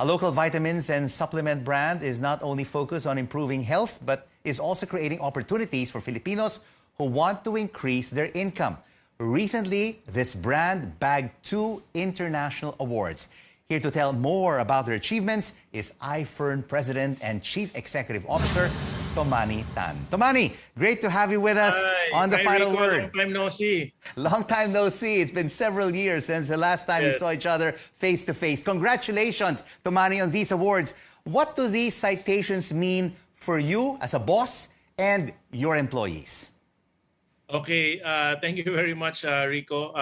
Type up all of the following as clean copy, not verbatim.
A local vitamins and supplement brand is not only focused on improving health, but is also creating opportunities for Filipinos who want to increase their income. Recently, this brand bagged 2 international awards. Here to tell more about their achievements is I-FERN President and Chief Executive Officer, Tomani Tan. Tomani, great to have you with us on the final Rico, word. long time no see. Long time no see. It's been several years since the last time we saw each other face to face. Congratulations, Tomani, on these awards. What do these citations mean for you as a boss and your employees? Okay, thank you very much, Rico.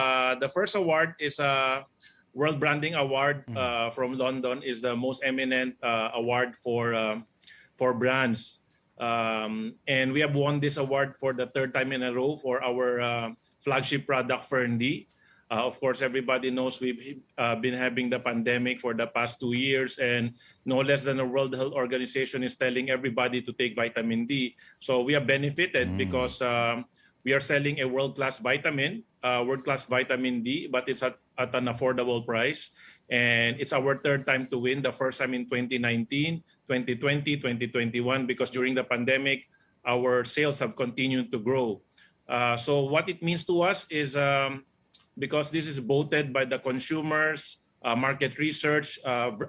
The first award is a World Branding Award from London. Is the most eminent award for brands. And we have won this award for the 3rd time in a row for our flagship product, I-FERN. Of course, everybody knows we've been having the pandemic for the past 2 years, and no less than the World Health Organization is telling everybody to take vitamin D. So we have benefited because we are selling a world-class vitamin D, but it's at an affordable price. And it's our 3rd time to win, the first time in 2019, 2020, 2021, because during the pandemic, our sales have continued to grow. So what it means to us is, because this is voted by the consumers, market research,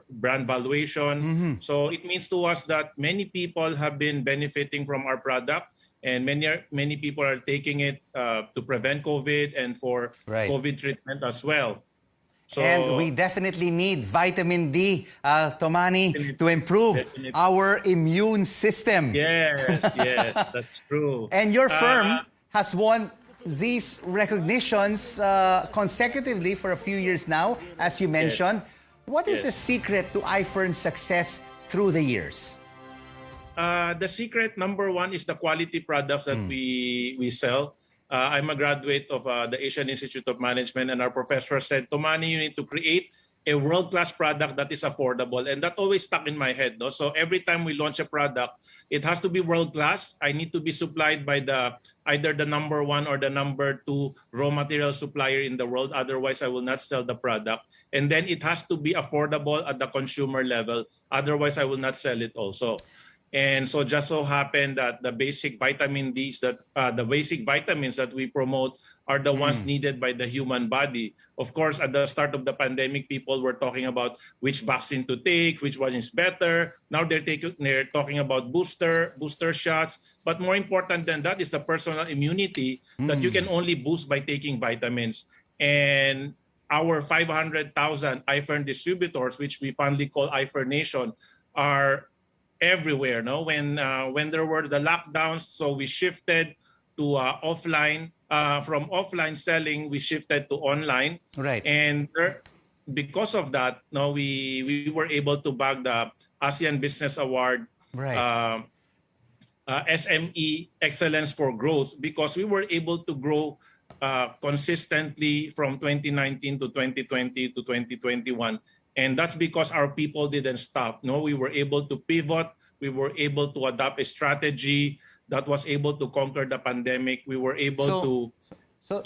brand valuation. So it means to us that many people have been benefiting from our product, and many people are taking it to prevent COVID and for COVID treatment as well. So, and we definitely need vitamin D, Tomani, to improve our immune system. Yes, that's true. And your firm has won these recognitions consecutively for a few years now, as you mentioned. What is the secret to I-FERN's success through the years? The secret, number one, is the quality products that we sell. I'm a graduate of the Asian Institute of Management, and our professor said, Tomani, you need to create a world-class product that is affordable. And that always stuck in my head. No? So every time we launch a product, it has to be world-class. I need to be supplied by either the number 1 or the number 2 raw material supplier in the world. Otherwise, I will not sell the product. And then it has to be affordable at the consumer level. Otherwise, I will not sell it also. And so just so happened that the basic vitamin Ds, the basic vitamins that we promote are the ones needed by the human body. Of course, at the start of the pandemic, people were talking about which vaccine to take, which one is better. Now they're talking about booster shots. But more important than that is the personal immunity that you can only boost by taking vitamins. And our 500,000 I-FERN distributors, which we fondly call I-FERN Nation, are everywhere. No, when there were the lockdowns, so we shifted to offline. From offline selling, we shifted to online. Right. And because of that, no, we were able to bag the ASEAN Business Award, SME Excellence for Growth, because we were able to grow consistently from 2019 to 2020 to 2021. And that's because our people didn't stop. No, we were able to pivot. We were able to adopt a strategy that was able to conquer the pandemic. We were able So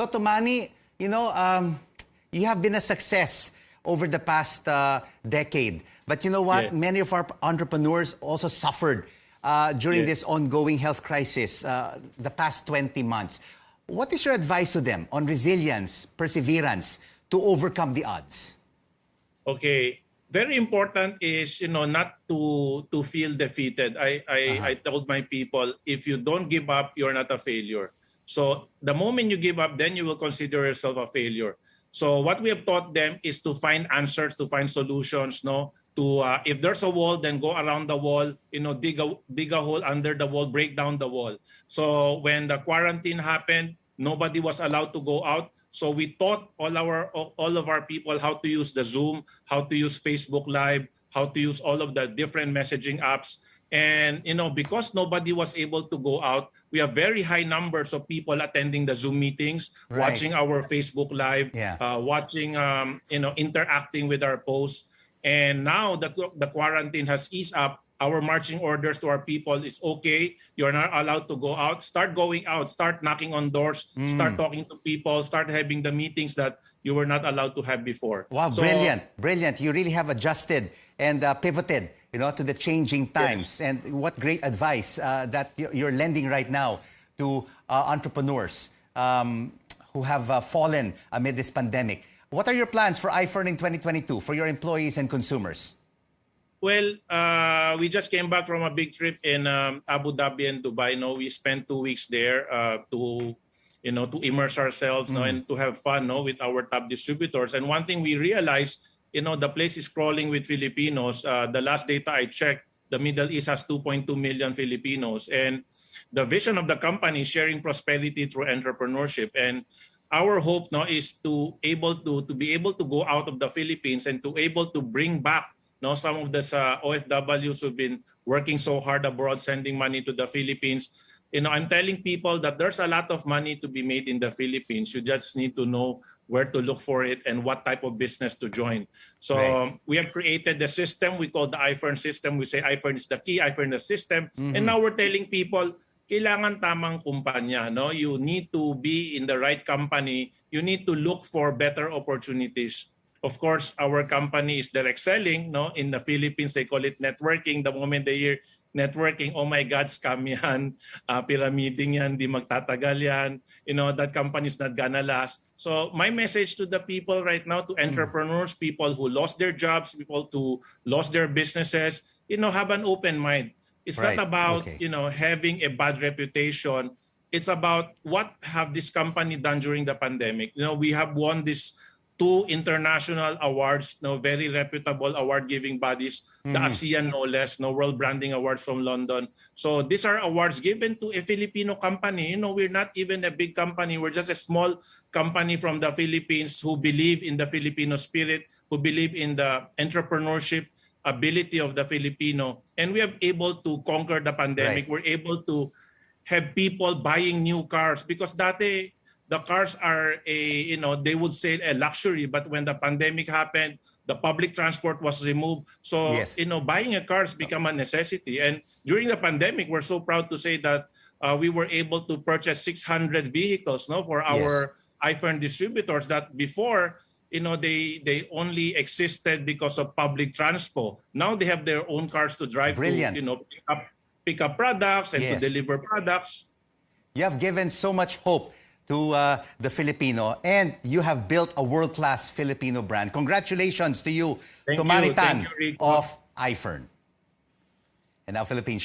Tomani, you have been a success over the past decade. But you know what? Many of our entrepreneurs also suffered during this ongoing health crisis the past 20 months. What is your advice to them on resilience, perseverance to overcome the odds? Okay, very important is not to feel defeated. I told my people, if you don't give up, you're not a failure. So the moment you give up, then you will consider yourself a failure. So what we have taught them is to find answers, to find solutions. No, to if there's a wall, then go around the wall. Dig a hole under the wall, break down the wall. So when the quarantine happened, nobody was allowed to go out. So we taught all of our people how to use the Zoom, how to use Facebook Live, how to use all of the different messaging apps. And because nobody was able to go out, we have very high numbers of people attending the Zoom meetings, watching our Facebook Live, watching, interacting with our posts. And now the quarantine has eased up. our marching orders to our people is okay. You're not allowed to go out. Start going out. Start knocking on doors. Start talking to people. Start having the meetings that you were not allowed to have before. Wow, So, brilliant, brilliant. You really have adjusted and pivoted, to the changing times. Yes. And what great advice that you're lending right now to entrepreneurs who have fallen amid this pandemic. What are your plans for I-FERN in 2022 for your employees and consumers? Well, we just came back from a big trip in Abu Dhabi and Dubai. We spent 2 weeks there to immerse ourselves, and to have fun, with our top distributors. And one thing we realized, the place is crawling with Filipinos. The last data I checked, the Middle East has 2.2 million Filipinos, and the vision of the company is sharing prosperity through entrepreneurship. And our hope now is to be able to go out of the Philippines and to able to bring back some of the OFWs who've been working so hard abroad, sending money to the Philippines. I'm telling people that there's a lot of money to be made in the Philippines. You just need to know where to look for it and what type of business to join. So we have created the system we call the I-FERN system. We say I-FERN is the key, I-FERN the system. And now we're telling people, kailangan tamang kumpanya. You need to be in the right company. You need to look for better opportunities. Of course, our company is direct selling. In the Philippines, they call it networking. The moment they hear networking, oh my God, scam yan, pyramiding yan, di magtatagal yan. That company is not gonna last. So my message to the people right now, to entrepreneurs, people who lost their jobs, people who lost their businesses, have an open mind. It's not about, having a bad reputation. It's about what have this company done during the pandemic. We have won these 2 international awards, very reputable award-giving bodies, the ASEAN no less, World Branding Awards from London. So these are awards given to a Filipino company. We're not even a big company. We're just a small company from the Philippines who believe in the Filipino spirit, who believe in the entrepreneurship ability of the Filipino. And we are able to conquer the pandemic. We're able to have people buying new cars because dati, the cars are they would say a luxury, but when the pandemic happened, the public transport was removed. So, buying a car has become a necessity. And during the pandemic, we're so proud to say that we were able to purchase 600 vehicles for our I-FERN distributors that before, they only existed because of public transport. Now they have their own cars to drive to, pick up products and to deliver products. You have given so much hope to the Filipino, and you have built a world-class Filipino brand. Congratulations to you, Tomani Tan of I-FERN. And now Philippines.